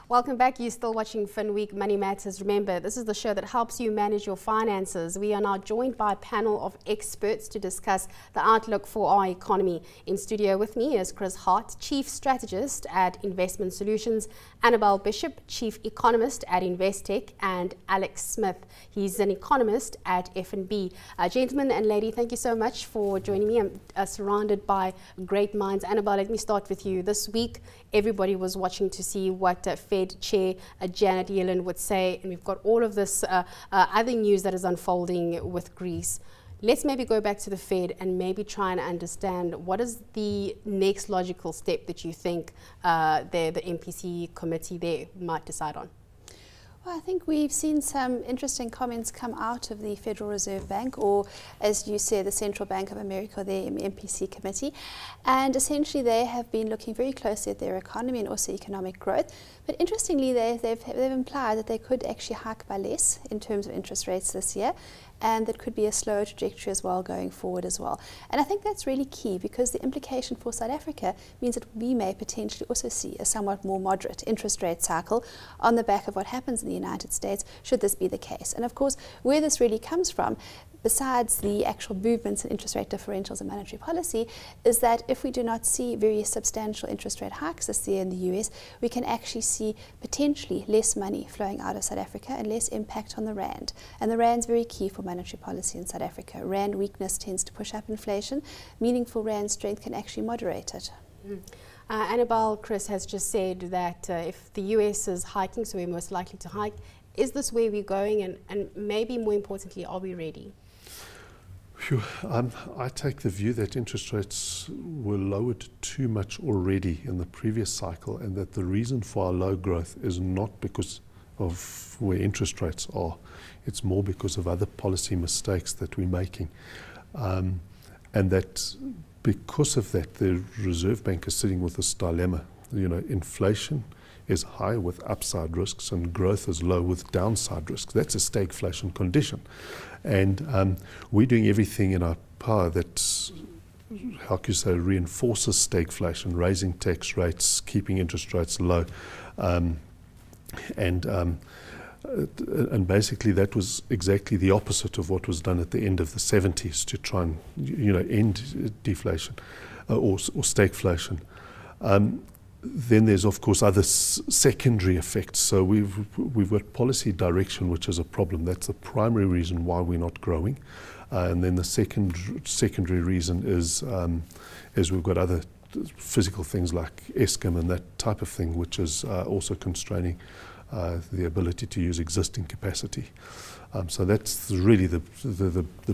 Welcome back. You're still watching Finweek Money Matters. Remember, this is the show that helps you manage your finances. We are now joined by a panel of experts to discuss the outlook for our economy. In studio with me is Chris Hart, Chief Strategist at Investment Solutions, Annabel Bishop, Chief Economist at Investec, and Alex Smith. He's an economist at F&B. Gentlemen and lady, thank you so much for joining me. I'm surrounded by great minds. Annabel, let me start with you. This week, everybody was watching to see what Fed Chair Janet Yellen would say, and we've got all of this other news that is unfolding with Greece. Let's maybe go back to the Fed and maybe try and understand what is the next logical step that you think the MPC committee there might decide on. Well, I think we've seen some interesting comments come out of the Federal Reserve Bank, or as you say, the Central Bank of America, their MPC committee. And essentially they have been looking very closely at their economy and also economic growth. But interestingly, they've implied that they could actually hike by less in terms of interest rates this year. And that could be a slower trajectory as well going forward as well. And I think that's really key, because the implication for South Africa means that we may potentially also see a somewhat more moderate interest rate cycle on the back of what happens in the United States, should this be the case. And of course, where this really comes from, besides the actual movements in interest rate differentials and monetary policy, is that if we do not see very substantial interest rate hikes this year in the US, we can actually see potentially less money flowing out of South Africa and less impact on the rand. And the rand's very key for monetary policy in South Africa. Rand weakness tends to push up inflation. Meaningful rand strength can actually moderate it. Annabel, Chris has just said that if the US is hiking, so we're most likely to hike, is this where we're going? And maybe more importantly, are we ready? I take the view that interest rates were lowered too much already in the previous cycle, and that the reason for our low growth is not because of where interest rates are. It's more because of other policy mistakes that we're making. And that because of that, the Reserve Bank is sitting with this dilemma. You know, inflation is high with upside risks and growth is low with downside risks. That's a stagflation condition. And we're doing everything in our power that, how can you say, reinforces stagflation, raising tax rates, keeping interest rates low. And basically that was exactly the opposite of what was done at the end of the 70s to try and, you know, end deflation or stagflation. Then there's of course other secondary effects. So we've got policy direction, which is a problem. That's the primary reason why we're not growing. And then the secondary reason is we've got other physical things like Eskom and that type of thing, which is also constraining the ability to use existing capacity. So that's really the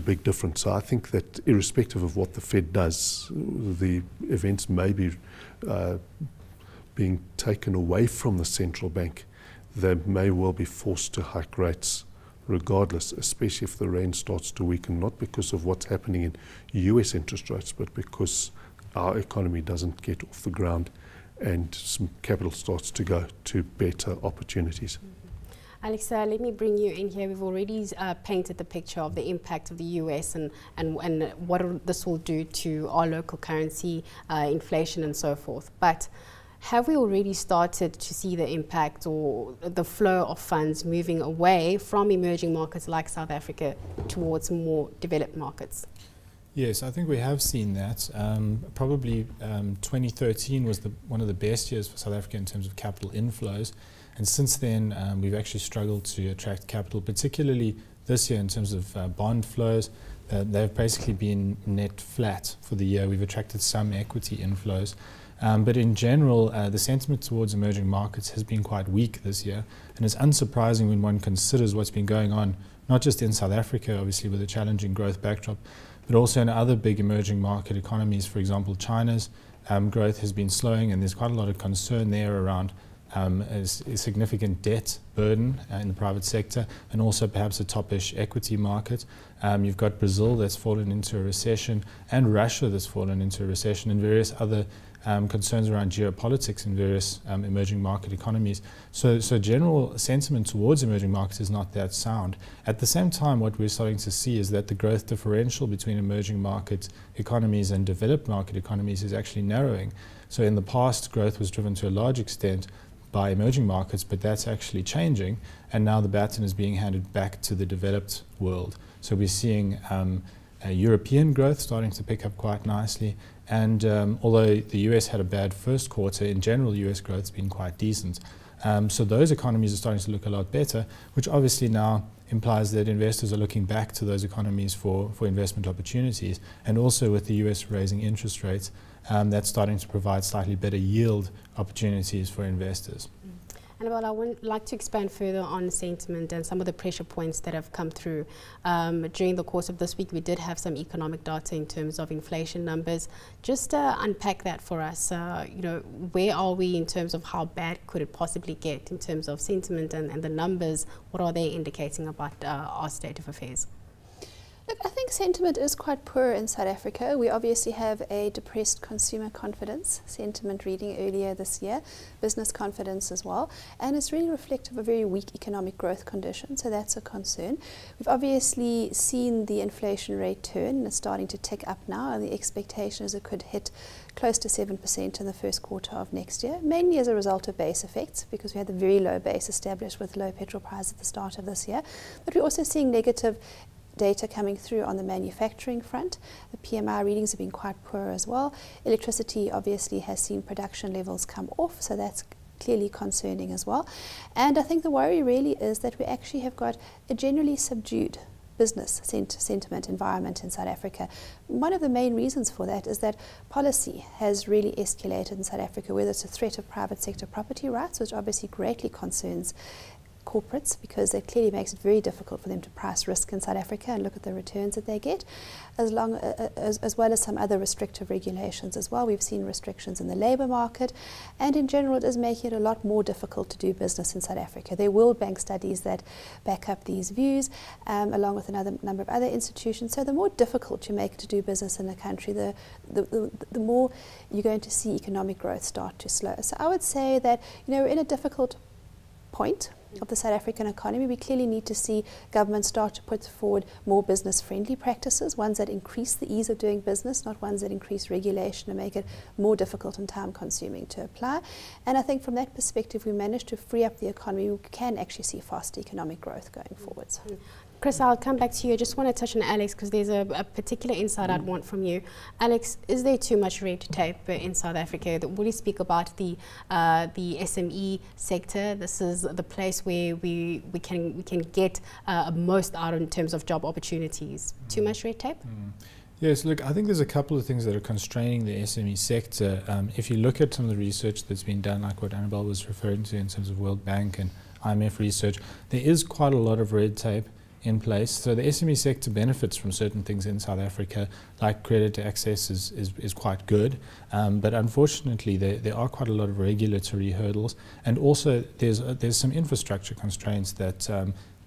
big difference. So I think that irrespective of what the Fed does, the events may be being taken away from the central bank. They may well be forced to hike rates regardless, especially if the rand starts to weaken, not because of what's happening in US interest rates, but because our economy doesn't get off the ground and some capital starts to go to better opportunities. Alex, let me bring you in here. We've already painted the picture of the impact of the US and what this will do to our local currency, inflation and so forth. But have we already started to see the impact or the flow of funds moving away from emerging markets like South Africa towards more developed markets? Yes, I think we have seen that. Probably 2013 was one of the best years for South Africa in terms of capital inflows. And since then, we've actually struggled to attract capital, particularly this year in terms of bond flows. They've basically been net flat for the year. We've attracted some equity inflows. But in general, the sentiment towards emerging markets has been quite weak this year. And it's unsurprising when one considers what's been going on, not just in South Africa, obviously with a challenging growth backdrop, but also in other big emerging market economies. For example, China's growth has been slowing, and there's quite a lot of concern there around a significant debt burden in the private sector, and also perhaps a toppish equity market. You've got Brazil that's fallen into a recession, and Russia that's fallen into a recession, and various other concerns around geopolitics in various emerging market economies. So general sentiment towards emerging markets is not that sound. At the same time, what we're starting to see is that the growth differential between emerging market economies and developed market economies is actually narrowing. So in the past, growth was driven to a large extent by emerging markets, but that's actually changing, and now the baton is being handed back to the developed world. So we're seeing European growth starting to pick up quite nicely, and although the US had a bad first quarter, in general US growth's been quite decent. So those economies are starting to look a lot better, which obviously now implies that investors are looking back to those economies for investment opportunities, and also with the US raising interest rates, that's starting to provide slightly better yield opportunities for investors. Annabel, I would like to expand further on sentiment and some of the pressure points that have come through. During the course of this week, we did have some economic data in terms of inflation numbers. Just unpack that for us. Where are we in terms of how bad could it possibly get in terms of sentiment and the numbers? What are they indicating about our state of affairs? Look, I think sentiment is quite poor in South Africa. We obviously have a depressed consumer confidence sentiment reading earlier this year, business confidence as well, and it's really reflective of very weak economic growth conditions, so that's a concern. We've obviously seen the inflation rate turn, and it's starting to tick up now, and the expectation is it could hit close to 7% in the first quarter of next year, mainly as a result of base effects, because we had the very low base established with low petrol prices at the start of this year. But we're also seeing negative data coming through on the manufacturing front. The PMI readings have been quite poor as well. Electricity obviously has seen production levels come off, so that's clearly concerning as well. And I think the worry really is that we actually have got a generally subdued business sentiment environment in South Africa. One of the main reasons for that is that policy has really escalated in South Africa, whether it's a threat of private sector property rights, which obviously greatly concerns corporates, because it clearly makes it very difficult for them to price risk in South Africa and look at the returns that they get, as well as some other restrictive regulations as well. We've seen restrictions in the labour market, and in general it is making it a lot more difficult to do business in South Africa. There are World Bank studies that back up these views, along with another number of other institutions. So the more difficult you make it to do business in a country, the more you're going to see economic growth start to slow. So I would say that we're in a difficult point of the South African economy. We clearly need to see government start to put forward more business-friendly practices, ones that increase the ease of doing business, not ones that increase regulation and make it more difficult and time-consuming to apply. And I think from that perspective, we managed to free up the economy. We can actually see faster economic growth going forwards. Chris, I'll come back to you. I just want to touch on Alex, because there's a particular insight I'd want from you. Alex, is there too much red tape in South Africa? Will you speak about the SME sector? This is the place where we can get most out in terms of job opportunities. Too much red tape? Yes, look, I think there's a couple of things that are constraining the SME sector. If you look at some of the research that's been done, like what Annabel was referring to in terms of World Bank and IMF research, there is quite a lot of red tape in place. So the SME sector benefits from certain things in South Africa, like credit access is quite good, but unfortunately there are quite a lot of regulatory hurdles, and also there's some infrastructure constraints that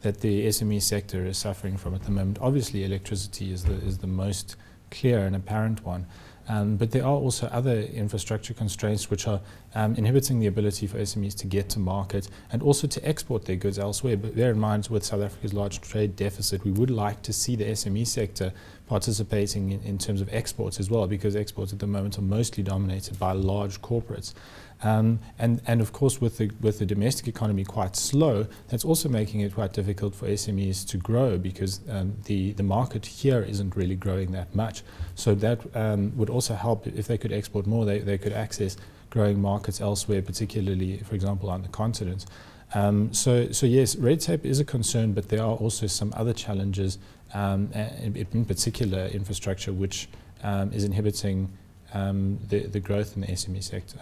the SME sector is suffering from at the moment. Obviously electricity is the most clear and apparent one. But there are also other infrastructure constraints which are inhibiting the ability for SMEs to get to market and also to export their goods elsewhere. But bear in mind, with South Africa's large trade deficit, we would like to see the SME sector participating in terms of exports as well, because exports at the moment are mostly dominated by large corporates. And of course, with the domestic economy quite slow, that's also making it quite difficult for SMEs to grow, because the market here isn't really growing that much. So that would also help if they could export more. They could access growing markets elsewhere, particularly, for example, on the continent. So yes, red tape is a concern, but there are also some other challenges, in particular infrastructure, which is inhibiting the growth in the SME sector.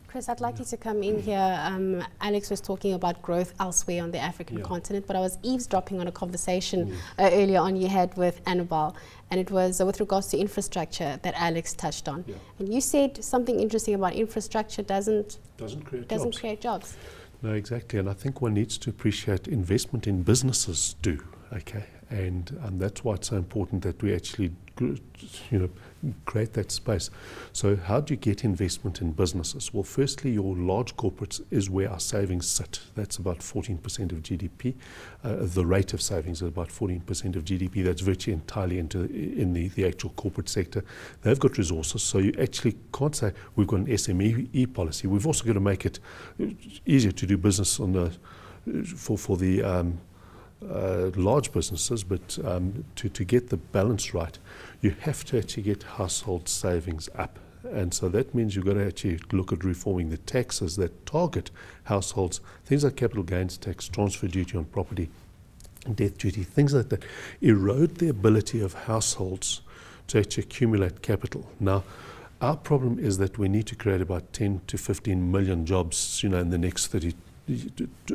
Chris, I'd like you to come in here. Alex was talking about growth elsewhere on the African continent, but I was eavesdropping on a conversation earlier on you had with Annabel, and it was with regards to infrastructure that Alex touched on. And you said something interesting about infrastructure doesn't create jobs. No, exactly, and I think one needs to appreciate investment in businesses do, okay? And that's why it's so important that we actually, create that space. So how do you get investment in businesses? Well, firstly, your large corporates is where our savings sit. That's about 14% of GDP. The rate of savings is about 14% of GDP. That's virtually entirely in the actual corporate sector. They've got resources, so you actually can't say we've got an SME policy. We've also got to make it easier to do business for the large businesses, but to get the balance right, you have to actually get household savings up. And so that means you've got to actually look at reforming the taxes that target households, things like capital gains tax, transfer duty on property, death duty, things like that, erode the ability of households to actually accumulate capital. Now, our problem is that we need to create about 10 to 15 million jobs, in the next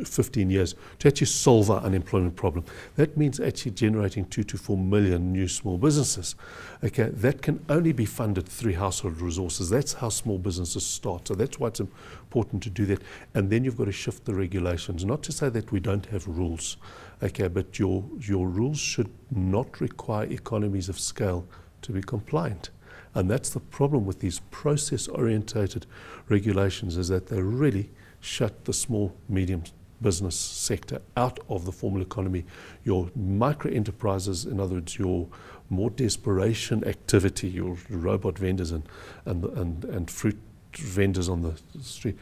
15 years to actually solve our unemployment problem. That means actually generating 2 to 4 million new small businesses. Okay, that can only be funded through household resources. That's how small businesses start. So that's why it's important to do that. And then you've got to shift the regulations. Not to say that we don't have rules, okay, but your rules should not require economies of scale to be compliant. And that's the problem with these process-orientated regulations, is that they really shut the small, medium business sector out of the formal economy. Your micro enterprises, in other words, your more desperation activity, your robot vendors and fruit vendors on the street,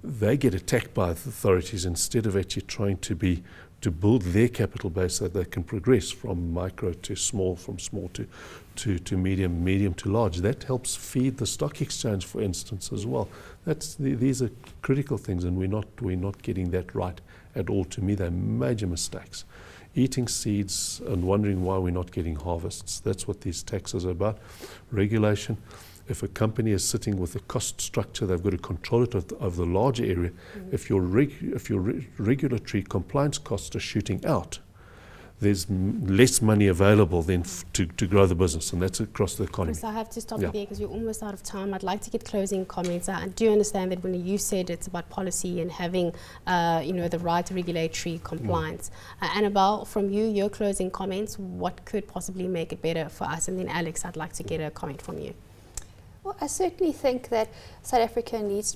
they get attacked by the authorities instead of actually trying to build their capital base so that they can progress from micro to small, from small to medium, medium to large. That helps feed the stock exchange, for instance, as well. These are critical things, and we're not getting that right at all. To me, they're major mistakes. Eating seeds and wondering why we're not getting harvests. That's what these taxes are about. Regulation. If a company is sitting with a cost structure, they've got to control it of the larger area. If your regulatory compliance costs are shooting out, there's less money available then to grow the business, and that's across the economy. Chris, I have to stop you there because we're almost out of time. I'd like to get closing comments. I do understand that when you said it's about policy and having, the right regulatory compliance. Annabel, from you, your closing comments, what could possibly make it better for us? And then Alex, I'd like to get a comment from you. Well, I certainly think that South Africa needs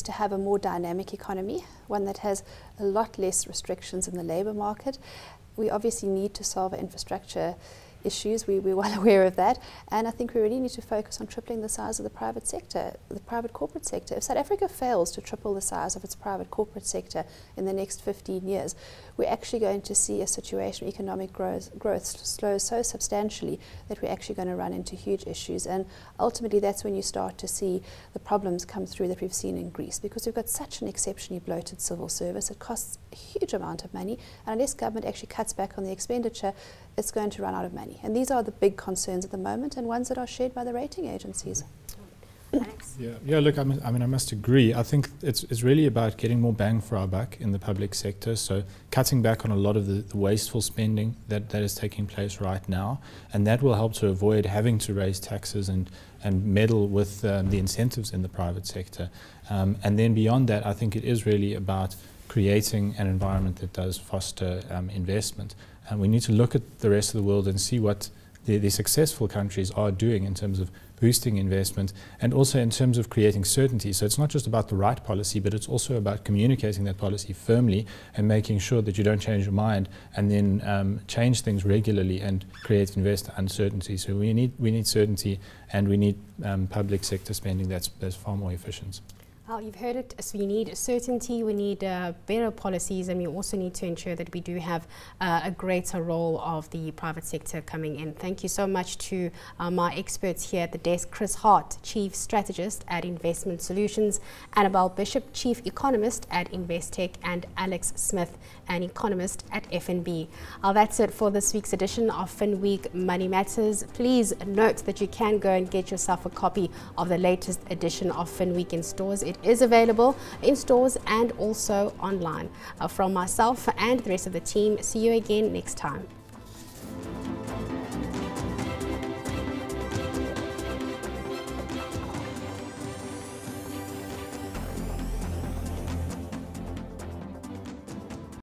to have a more dynamic economy, one that has a lot less restrictions in the labour market. We obviously need to solve our infrastructure issues. We're well aware of that, and I think we really need to focus on tripling the size of the private sector, the private corporate sector. If South Africa fails to triple the size of its private corporate sector in the next 15 years, we're actually going to see a situation where economic growth slows so substantially that we're actually going to run into huge issues, and ultimately that's when you start to see the problems come through that we've seen in Greece, because we've got such an exceptionally bloated civil service. It costs a huge amount of money, and unless government actually cuts back on the expenditure, it's going to run out of money. And these are the big concerns at the moment, and ones that are shared by the rating agencies. Yeah. Look, I must agree. I think it's really about getting more bang for our buck in the public sector. So cutting back on a lot of the wasteful spending that is taking place right now, and that will help to avoid having to raise taxes and meddle with the incentives in the private sector. And then beyond that, I think it is really about creating an environment that does foster investment. And we need to look at the rest of the world and see what the successful countries are doing in terms of boosting investment and also in terms of creating certainty. So it's not just about the right policy, but it's also about communicating that policy firmly and making sure that you don't change your mind and then change things regularly and create investor uncertainty. So we need certainty, and we need public sector spending that's far more efficient. Well, you've heard it. So we need certainty, we need better policies, and we also need to ensure that we do have a greater role of the private sector coming in. Thank you so much to my experts here at the desk: Chris Hart, Chief Strategist at Investment Solutions; Annabel Bishop, Chief Economist at Investec; and Alex Smith, an economist at FNB. That's it for this week's edition of Finweek Money Matters. Please note that you can go and get yourself a copy of the latest edition of Finweek in stores. It is available in stores and also online. From myself and the rest of the team, see you again next time.